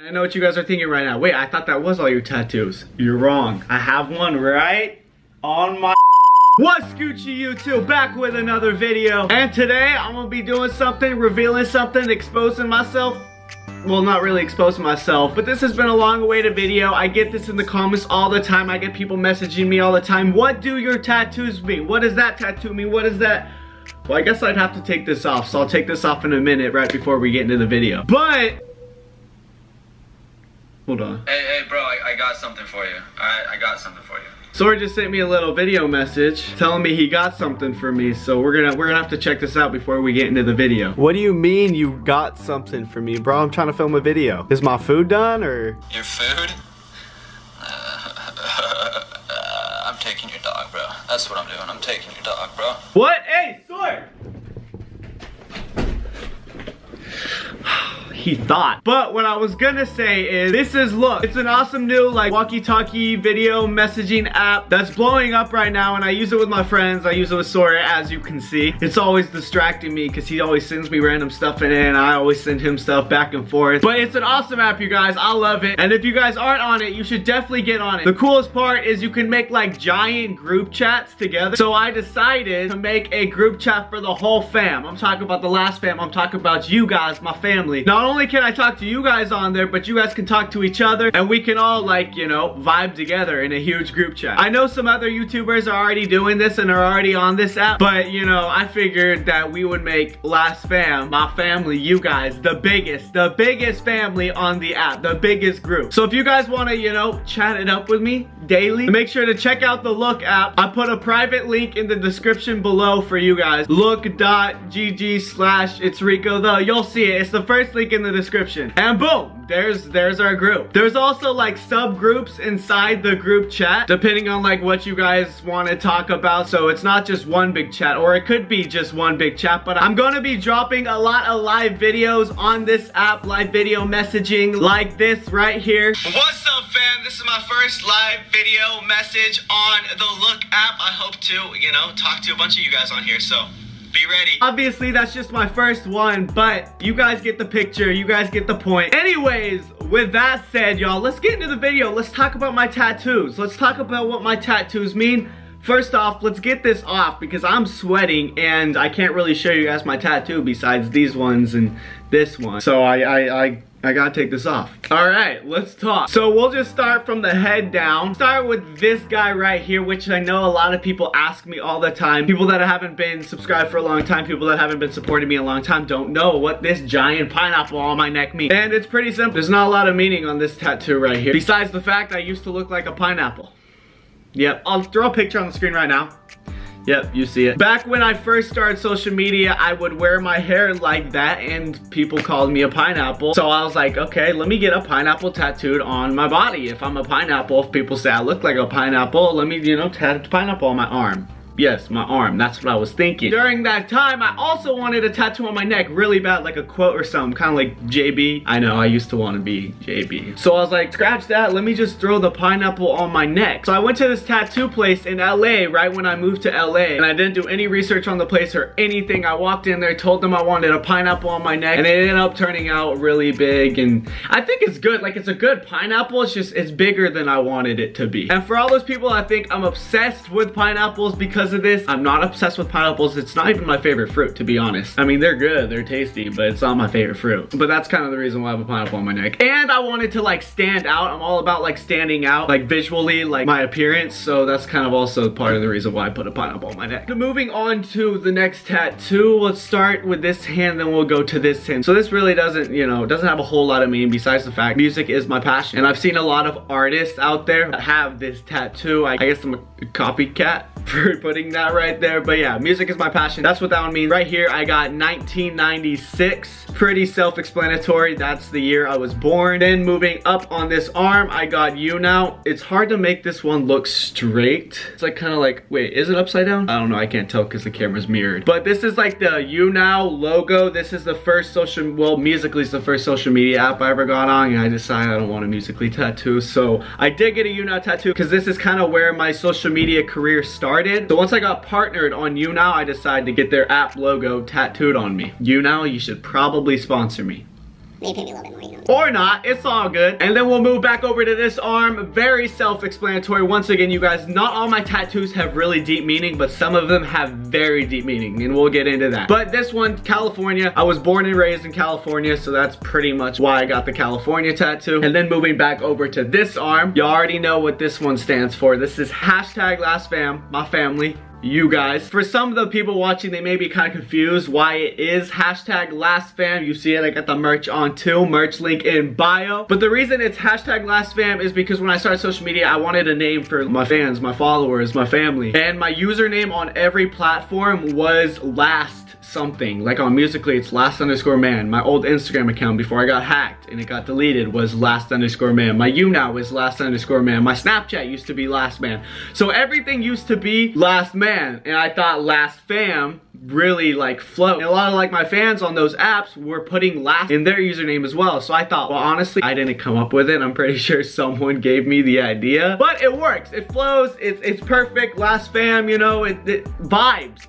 I know what you guys are thinking right now. Wait, I thought that was all your tattoos. You're wrong. I have one right on my... What's Gucci YouTube? Back with another video. And today I'm gonna be doing something, revealing something, exposing myself. Well, not really exposing myself, but this has been a long awaited video. I get this in the comments all the time. I get people messaging me all the time. What do your tattoos mean? What does that tattoo mean? What is that? Well, I guess I'd have to take this off, so I'll take this off in a minute right before we get into the video. But... hold on. Hey, bro, I got something for you. I got something for you. Sora just sent me a little video message telling me he got something for me, so we're gonna have to check this out before we get into the video. What do you mean you got something for me, bro? I'm trying to film a video. Is my food done, or? Your food? I'm taking your dog, bro. That's what I'm doing. I'm taking your dog, bro. What? Hey, Sora! He thought. But what I was gonna say is, look, it's an awesome new like walkie-talkie video messaging app that's blowing up right now, and I use it with my friends. I use it with Sora, as you can see. It's always distracting me because he always sends me random stuff in it, and I always send him stuff back and forth. But it's an awesome app, you guys. I love it. And if you guys aren't on it, you should definitely get on it. The coolest part is you can make like giant group chats together. So I decided to make a group chat for the whole fam. I'm talking about the last fam. I'm talking about you guys, my family. Not only can I talk to you guys on there, but you guys can talk to each other, and we can all, like, you know, vibe together in a huge group chat. I know some other YouTubers are already doing this and are already on this app, but you know, I figured that we would make Last Fam, my family, you guys, the biggest family on the app, the biggest group. So if you guys want to, you know, chat it up with me daily, make sure to check out the Look app. I put a private link in the description below for you guys. Look.gg/it's Rico though. You'll see it. It's the first link in the description. And boom, there's our group. There's also like subgroups inside the group chat, depending on like what you guys want to talk about. So it's not just one big chat, or it could be just one big chat, but I'm gonna be dropping a lot of live videos on this app, live video messaging like this right here. What's up, fam? This is my first live video message on the Look app. I hope to, you know, talk to a bunch of you guys on here, so be ready. Obviously, that's just my first one, but you guys get the picture. You guys get the point. Anyways, with that said, y'all, let's get into the video. Let's talk about my tattoos. Let's talk about what my tattoos mean. First off, let's get this off because I'm sweating and I can't really show you guys my tattoo besides these ones and this one. So I gotta take this off. All right, let's talk. So we'll just start from the head down. Start with this guy right here, which I know a lot of people ask me all the time. People that haven't been subscribed for a long time, people that haven't been supporting me a long time don't know what this giant pineapple on my neck means. And it's pretty simple. There's not a lot of meaning on this tattoo right here, besides the fact I used to look like a pineapple. Yep, I'll throw a picture on the screen right now. Yep, you see it. Back when I first started social media, I would wear my hair like that and people called me a pineapple. So I was like, okay, let me get a pineapple tattooed on my body. If I'm a pineapple, if people say I look like a pineapple, let me, you know, tattoo pineapple on my arm. Yes, my arm. That's what I was thinking. During that time, I also wanted a tattoo on my neck really bad, like a quote or something, kind of like JB. I know, I used to want to be JB. So I was like, scratch that, let me just throw the pineapple on my neck. So I went to this tattoo place in LA right when I moved to LA, and I didn't do any research on the place or anything. I walked in there, told them I wanted a pineapple on my neck, and it ended up turning out really big, and I think it's good. Like, it's a good pineapple, it's just, it's bigger than I wanted it to be. And for all those people that think I'm obsessed with pineapples because of this, I'm not obsessed with pineapples. It's not even my favorite fruit, to be honest. I mean, they're good, they're tasty, but it's not my favorite fruit. But that's kind of the reason why I have a pineapple on my neck. And I wanted to like stand out. I'm all about like standing out, like visually, like my appearance. So that's kind of also part of the reason why I put a pineapple on my neck. So moving on to the next tattoo, let's start with this hand, then we'll go to this hand. So this really doesn't, you know, doesn't have a whole lot of meaning besides the fact music is my passion. And I've seen a lot of artists out there that have this tattoo. I guess I'm a copycat for putting that right there, but yeah, music is my passion. That's what that one means. Right here, I got 1996. Pretty self-explanatory. That's the year I was born. Then moving up on this arm, I got You Now. It's hard to make this one look straight. It's like kind of like, wait, is it upside down? I don't know, I can't tell because the camera's mirrored. But this is like the You Now logo. This is the first social, well, Musical.ly is the first social media app I ever got on, and I decided I don't want a Musical.ly tattoo. So I did get a You Now tattoo because this is kind of where my social media career started. So once I got partnered on You Now, I decided to get their app logo tattooed on me. You Now, you should probably sponsor me. Maybe pay me a little bit more, you know. Or not, it's all good. And then we'll move back over to this arm. Very self-explanatory. Once again, you guys, not all my tattoos have really deep meaning, but some of them have very deep meaning, and we'll get into that. But this one, California. I was born and raised in California, so that's pretty much why I got the California tattoo. And then moving back over to this arm, you already know what this one stands for. This is #LastFam, my family. You guys. For some of the people watching, they may be kind of confused why it is #LastFam. You see it, I got the merch on too. Merch link in bio. But the reason it's #LastFam is because when I started social media, I wanted a name for my fans, my followers, my family. And my username on every platform was Last something. Like on Musical.ly, it's last_man. My old Instagram account before I got hacked and it got deleted was last_man. My YouNow is last_man. My Snapchat used to be last man. So everything used to be last man, and I thought last fam really like float. And a lot of like my fans on those apps were putting last in their username as well. So I thought, well, honestly, I didn't come up with it. I'm pretty sure someone gave me the idea, but it works. It flows. It's perfect. Last fam, you know, it vibes.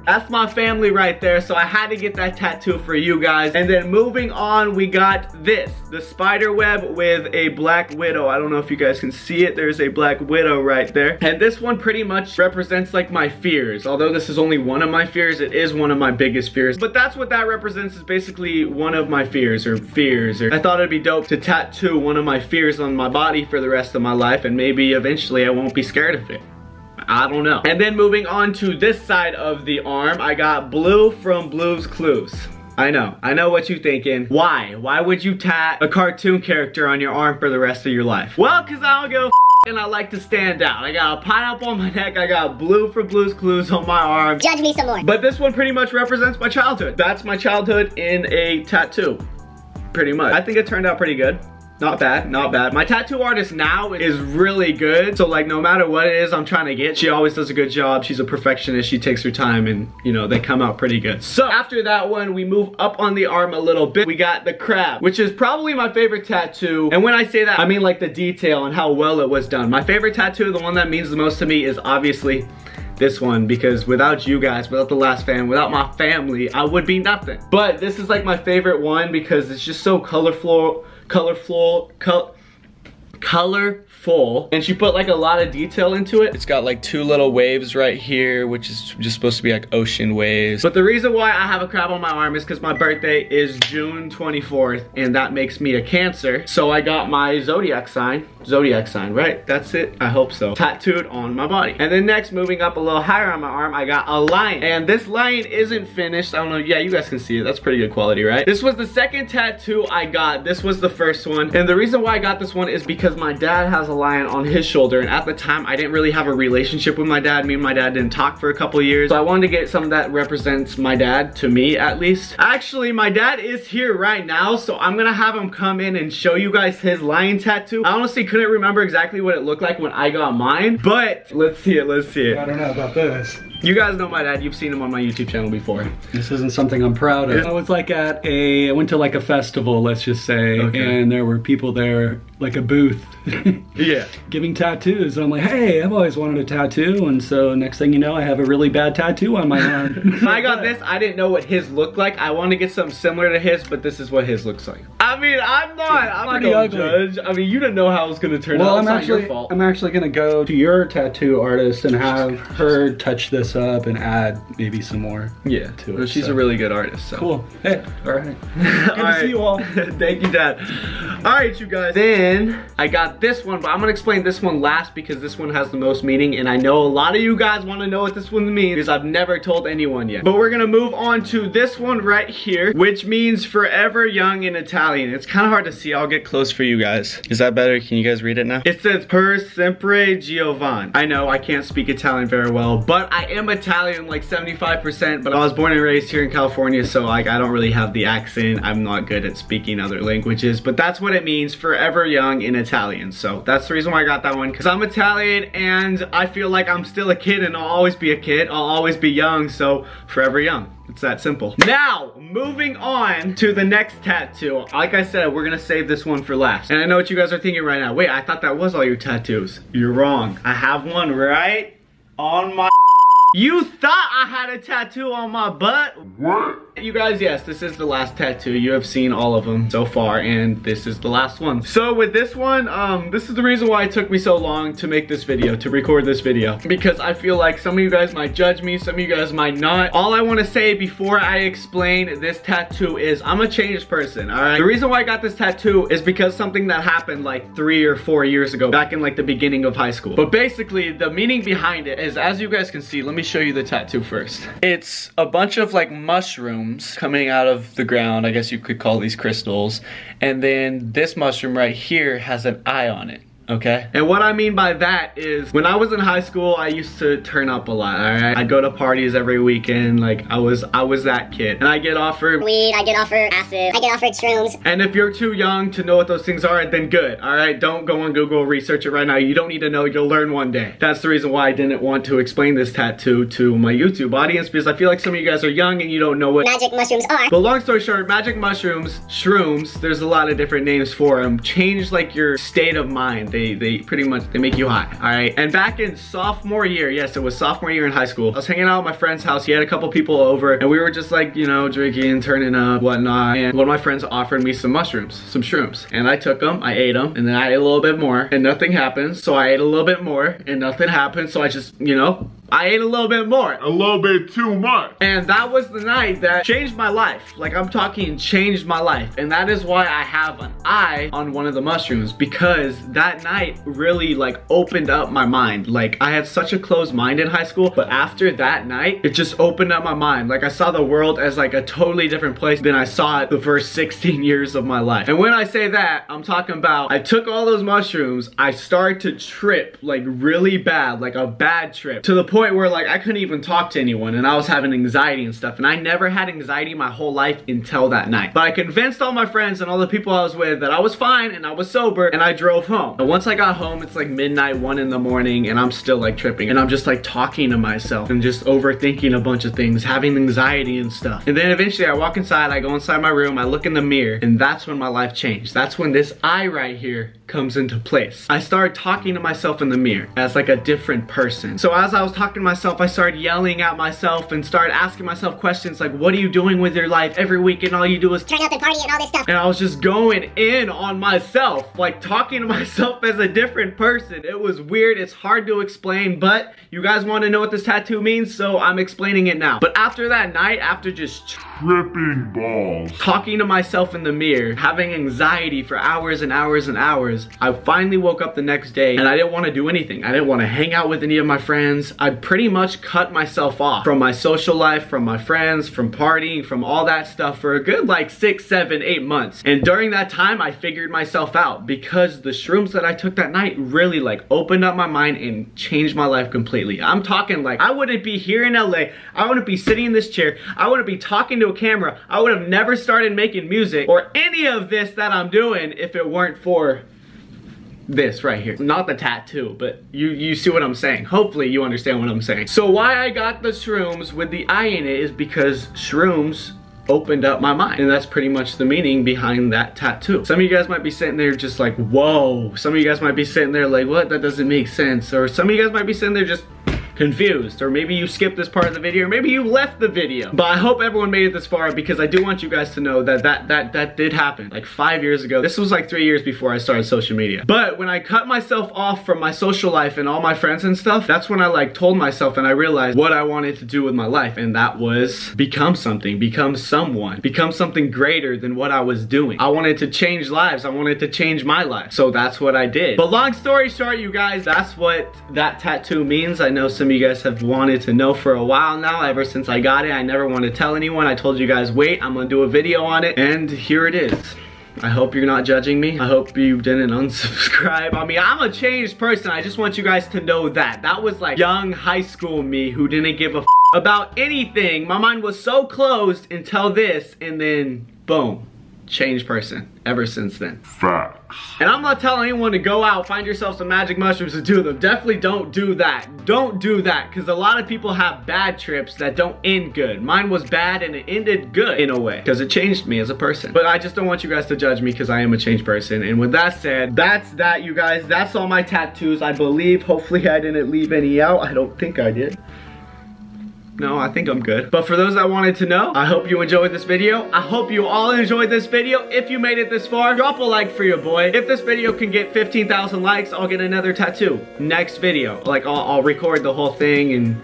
That's my family right there. So I had to get that tattoo for you guys. And then moving on, we got this, the spider web with a black widow. I don't know if you guys can see it. There's a black widow right there. And this one pretty much represents like my fears. Although this is only one of my fears, it is one of my biggest fears. But that's what that represents, is basically one of my fears. Or I thought it'd be dope to tattoo one of my fears on my body for the rest of my life, and maybe eventually I won't be scared of it. I don't know. And then moving on to this side of the arm, I got Blue from Blue's Clues. I know what you're thinking. Why? Why would you tat a cartoon character on your arm for the rest of your life? Well, cause I don't give a and I like to stand out. I got a pineapple on my neck, I got Blue for Blue's Clues on my arm. Judge me some more. But this one pretty much represents my childhood. That's my childhood in a tattoo, pretty much. I think it turned out pretty good. Not bad, not bad. My tattoo artist now is really good. So like no matter what it is I'm trying to get, she always does a good job. She's a perfectionist, she takes her time, and you know, they come out pretty good. So after that one, we move up on the arm a little bit. We got the crab, which is probably my favorite tattoo. And when I say that, I mean like the detail and how well it was done. My favorite tattoo, the one that means the most to me, is obviously this one, because without you guys, without the Last Fam, without my family, I would be nothing. But this is like my favorite one because it's just so colorful, and she put like a lot of detail into it. It's got like two little waves right here, which is just supposed to be like ocean waves. But the reason why I have a crab on my arm is because my birthday is June 24th, and that makes me a Cancer. So I got my zodiac sign, right? That's it, I hope so, tattooed on my body. And then next, moving up a little higher on my arm, I got a lion. And this lion isn't finished. I don't know, yeah, you guys can see it. That's pretty good quality, right? This was the second tattoo I got. This was the first one. And the reason why I got this one is because my dad has a lion on his shoulder, and at the time I didn't really have a relationship with my dad. Me and my dad didn't talk for a couple years, so I wanted to get something that represents my dad, to me at least. Actually, my dad is here right now, so I'm gonna have him come in and show you guys his lion tattoo. I honestly couldn't remember exactly what it looked like when I got mine, but let's see it, let's see it. I don't know about this. You guys know my dad, you've seen him on my YouTube channel before. This isn't something I'm proud of. I was like I went to like a festival, let's just say, okay, and there were people there, like a booth, yeah, giving tattoos. And I'm like, hey, I've always wanted a tattoo, and so next thing you know, I have a really bad tattoo on my arm. When I got this, I didn't know what his looked like. I wanted to get something similar to his, but this is what his looks like. I mean, I'm not gonna judge. I mean, you didn't know how it was gonna turn out. It's not your fault. I'm actually gonna go to your tattoo artist and have her touch this up and add maybe some more to it. She's a really good artist, so. Cool. Hey, all right. Good to see you all. Thank you, Dad. All right, you guys. Then I got this one, but I'm gonna explain this one last because this one has the most meaning, and I know a lot of you guys wanna know what this one means because I've never told anyone yet. But we're gonna move on to this one right here, which means forever young in Italian. It's kind of hard to see. I'll get close for you guys. Is that better? Can you guys read it now? It says per sempre giovane. I know I can't speak Italian very well, but I am Italian like 75%, but I was born and raised here in California, so like I don't really have the accent. I'm not good at speaking other languages, but that's what it means, forever young in Italian. So that's the reason why I got that one, because I'm Italian and I feel like I'm still a kid, and I'll always be a kid. I'll always be young, so forever young. It's that simple. Now, moving on to the next tattoo. Like I said, we're gonna save this one for last. And I know what you guys are thinking right now. Wait, I thought that was all your tattoos. You're wrong. I have one right on my You thought I had a tattoo on my butt? What? You guys, yes, this is the last tattoo. You have seen all of them so far, and this is the last one. So with this one, this is the reason why it took me so long to make this video, to record this video. Because I feel like some of you guys might judge me, some of you guys might not. All I want to say before I explain this tattoo is I'm a changed person, all right? The reason why I got this tattoo is because something that happened like 3 or 4 years ago, back in like the beginning of high school. But basically, the meaning behind it is, as you guys can see, let me show you the tattoo first. It's a bunch of like mushrooms coming out of the ground. I guess you could call these crystals. And then this mushroom right here has an eye on it. Okay? And what I mean by that is, when I was in high school, I used to turn up a lot, alright? I'd go to parties every weekend, like, I was that kid. And I get offered weed, I get offered acid, I get offered shrooms. And if you're too young to know what those things are, then good, alright? Don't go on Google, research it right now. You don't need to know, you'll learn one day. That's the reason why I didn't want to explain this tattoo to my YouTube audience, because I feel like some of you guys are young and you don't know what magic mushrooms are. But long story short, magic mushrooms, shrooms, there's a lot of different names for them, change like your state of mind. They pretty much, they make you high, all right? And back in sophomore year, yes, it was sophomore year in high school, I was hanging out at my friend's house. He had a couple people over, and we were just like, you know, drinking, turning up, whatnot. And one of my friends offered me some mushrooms, some shrooms. And I took them, I ate them, and then I ate a little bit more, and nothing happened. So I ate a little bit more, and nothing happened. So I just, you know, I ate a little bit more. A little bit too much. And that was the night that changed my life. Like, I'm talking changed my life. And that is why I have an eye on one of the mushrooms, because that night really like opened up my mind. Like, I had such a closed mind in high school, but after that night, it just opened up my mind. Like, I saw the world as like a totally different place than I saw it the first 16 years of my life. And when I say that, I'm talking about, I took all those mushrooms, I started to trip like really bad, like a bad trip, to the point where like I couldn't even talk to anyone, and I was having anxiety and stuff. And I never had anxiety my whole life until that night. But I convinced all my friends and all the people I was with that I was fine and I was sober, and I drove home. And once I got home, it's like midnight, 1 in the morning, and I'm still like tripping, and I'm just like talking to myself and just overthinking a bunch of things, having anxiety and stuff. And then eventually I walk inside, I go inside my room, I look in the mirror, and that's when my life changed. That's when this eye right here comes into place. I started talking to myself in the mirror as like a different person. So as I was talking to myself, I started yelling at myself and started asking myself questions like, what are you doing with your life? Every weekend all you do is turn up and party and all this stuff. And I was just going in on myself, like talking to myself as a different person. It was weird, it's hard to explain, but you guys want to know what this tattoo means, so I'm explaining it now. But after that night, after just tripping balls, talking to myself in the mirror, having anxiety for hours and hours and hours, I finally woke up the next day and I didn't want to do anything. I didn't want to hang out with any of my friends. I pretty much cut myself off from my social life, from my friends, from partying, from all that stuff for a good like 6, 7, 8 months. And during that time, I figured myself out, because the shrooms that I took that night really like opened up my mind and changed my life completely. I'm talking like, I wouldn't be here in LA, I wouldn't be sitting in this chair, I wouldn't be talking to a camera, I would have never started making music or any of this that I'm doing if it weren't for this right here. Not the tattoo, but you see what I'm saying. Hopefully you understand what I'm saying. So why I got the shrooms with the eye in it is because shrooms opened up my mind, and that's pretty much the meaning behind that tattoo. Some of you guys might be sitting there just like, whoa. Some of you guys might be sitting there like, what? That doesn't make sense. Or some of you guys might be sitting there just confused, or maybe you skipped this part of the video, or maybe you left the video. But I hope everyone made it this far, because I do want you guys to know that that did happen like 5 years ago. This was like 3 years before I started social media. But when I cut myself off from my social life and all my friends and stuff, that's when I like told myself and I realized what I wanted to do with my life, and that was become something, become someone, become something greater than what I was doing. I wanted to change lives. I wanted to change my life. So that's what I did. But long story short, you guys, that's what that tattoo means. I know some of you guys have wanted to know for a while now. Ever since I got it, I never want to tell anyone. I told you guys, wait, I'm gonna do a video on it, and here it is. I hope you're not judging me. I hope you didn't unsubscribe. I mean, I'm a changed person. I just want you guys to know that. That was like young high school me who didn't give a about anything. My mind was so closed until this, and then boom, changed person ever since then. Facts. And I'm not telling anyone to go out, find yourself some magic mushrooms and do them. Definitely don't do that. Don't do that, because a lot of people have bad trips that don't end good. Mine was bad and it ended good in a way, because it changed me as a person. But I just don't want you guys to judge me, because I am a changed person. And with that said, that's that, you guys. That's all my tattoos, I believe. Hopefully I didn't leave any out. I don't think I did. No, I think I'm good. But for those that wanted to know, I hope you enjoyed this video. I hope you all enjoyed this video. If you made it this far, drop a like for your boy. If this video can get 15,000 likes, I'll get another tattoo. Next video. Like, I'll record the whole thing and...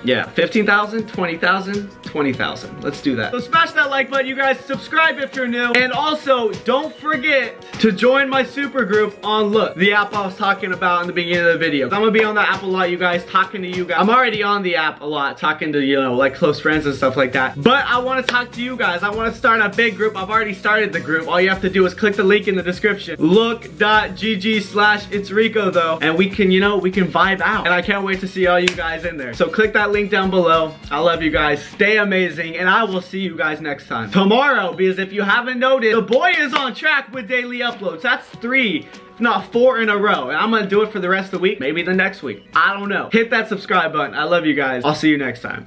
yeah, 15,000, 20,000, 20,000. Let's do that. So smash that like button, you guys. Subscribe if you're new. And also, don't forget to join my super group on Look, the app I was talking about in the beginning of the video. I'm gonna be on the app a lot, you guys, talking to you guys. I'm already on the app a lot, talking to, you know, like close friends and stuff like that. But I wanna talk to you guys. I wanna start a big group. I've already started the group. All you have to do is click the link in the description. Look.gg/itsrico though. And we can, you know, we can vibe out. And I can't wait to see all you guys in there. So click that link down below. I love you guys. Stay amazing, and I will see you guys next time. Tomorrow, because if you haven't noticed, the boy is on track with daily uploads. That's 3, if not 4 in a row. And I'm gonna do it for the rest of the week, maybe the next week. I don't know. Hit that subscribe button. I love you guys. I'll see you next time.